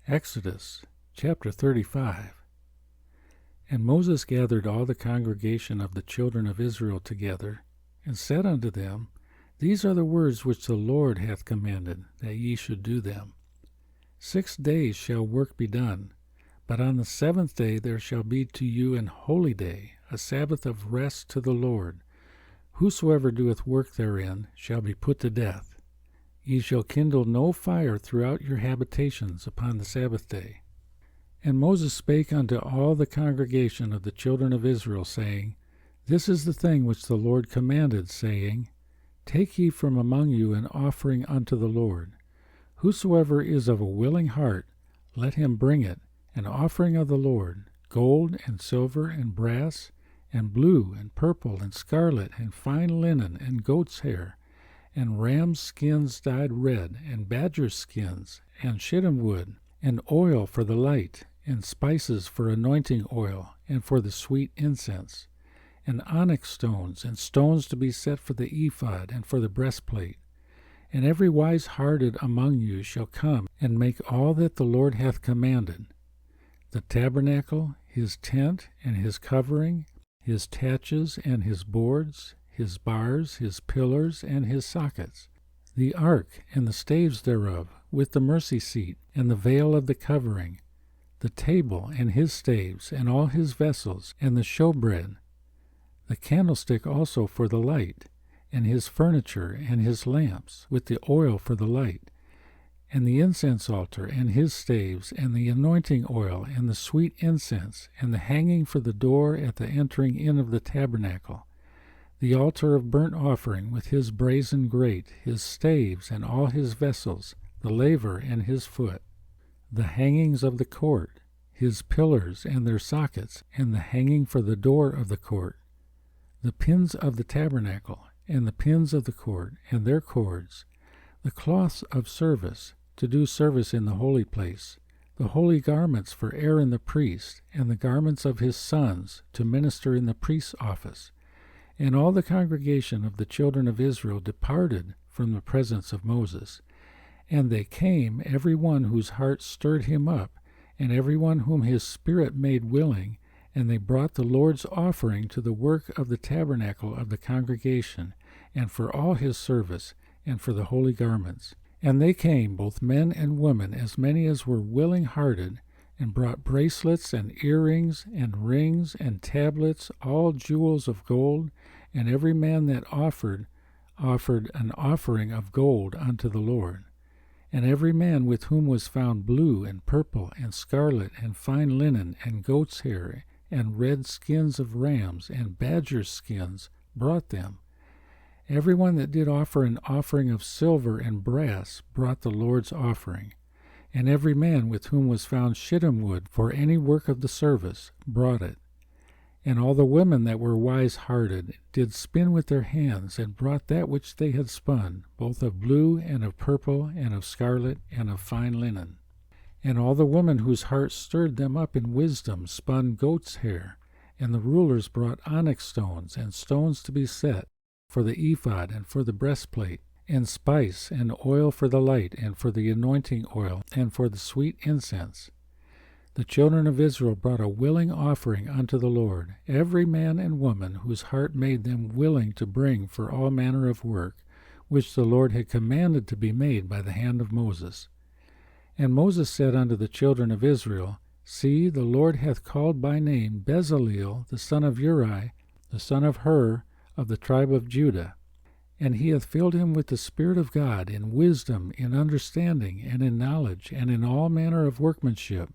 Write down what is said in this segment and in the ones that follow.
Exodus chapter 35. And Moses gathered all the congregation of the children of Israel together, and said unto them, These are the words which the Lord hath commanded, that ye should do them. 6 days shall work be done, but on the 7th day there shall be to you an holy day, a Sabbath of rest to the Lord. Whosoever doeth work therein shall be put to death. Ye shall kindle no fire throughout your habitations upon the Sabbath day. And Moses spake unto all the congregation of the children of Israel, saying, This is the thing which the Lord commanded, saying, Take ye from among you an offering unto the Lord. Whosoever is of a willing heart, let him bring it, an offering of the Lord, gold and silver and brass, and blue and purple and scarlet and fine linen and goat's hair, and rams' skins dyed red, and badgers' skins, and shittim wood, and oil for the light, and spices for anointing oil, and for the sweet incense, and onyx stones, and stones to be set for the ephod, and for the breastplate. And every wise-hearted among you shall come, and make all that the Lord hath commanded: the tabernacle, his tent, and his covering, his taches, and his boards, his bars, his pillars, and his sockets, the ark, and the staves thereof, with the mercy seat, and the veil of the covering, the table, and his staves, and all his vessels, and the showbread, the candlestick also for the light, and his furniture, and his lamps, with the oil for the light, and the incense altar, and his staves, and the anointing oil, and the sweet incense, and the hanging for the door at the entering in of the tabernacle, the altar of burnt offering with his brazen grate, his staves, and all his vessels, the laver and his foot, the hangings of the court, his pillars and their sockets, and the hanging for the door of the court, the pins of the tabernacle, and the pins of the court, and their cords, the cloths of service, to do service in the holy place, the holy garments for Aaron the priest, and the garments of his sons, to minister in the priest's office. And all the congregation of the children of Israel departed from the presence of Moses. And they came, every one whose heart stirred him up, and every one whom his spirit made willing, and they brought the Lord's offering to the work of the tabernacle of the congregation, and for all his service, and for the holy garments. And they came, both men and women, as many as were willing-hearted, and brought bracelets and earrings and rings and tablets, all jewels of gold, and every man that offered an offering of gold unto the Lord. And every man with whom was found blue and purple and scarlet and fine linen and goat's hair and red skins of rams and badgers' skins brought them. Every one that did offer an offering of silver and brass brought the Lord's offering. And every man with whom was found shittim wood for any work of the service brought it. And all the women that were wise-hearted did spin with their hands, and brought that which they had spun, both of blue and of purple and of scarlet and of fine linen. And all the women whose hearts stirred them up in wisdom spun goat's hair, and the rulers brought onyx stones, and stones to be set for the ephod and for the breastplate, and spice and oil for the light, and for the anointing oil, and for the sweet incense. The children of Israel brought a willing offering unto the Lord, every man and woman whose heart made them willing to bring for all manner of work, which the Lord had commanded to be made by the hand of Moses. And Moses said unto the children of Israel, See, the Lord hath called by name Bezaleel the son of Uri, the son of Hur, of the tribe of Judah. And he hath filled him with the Spirit of God, in wisdom, in understanding, and in knowledge, and in all manner of workmanship,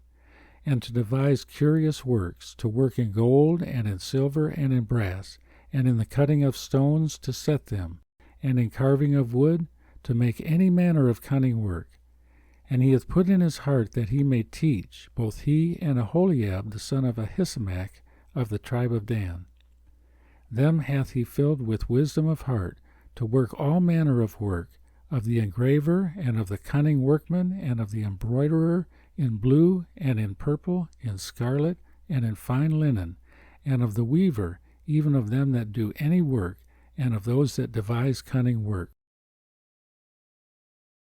and to devise curious works, to work in gold, and in silver, and in brass, and in the cutting of stones to set them, and in carving of wood, to make any manner of cunning work. And he hath put in his heart that he may teach, both he and Aholiab the son of Ahisamach of the tribe of Dan. Them hath he filled with wisdom of heart, to work all manner of work, of the engraver, and of the cunning workman, and of the embroiderer, in blue, and in purple, in scarlet, and in fine linen, and of the weaver, even of them that do any work, and of those that devise cunning work.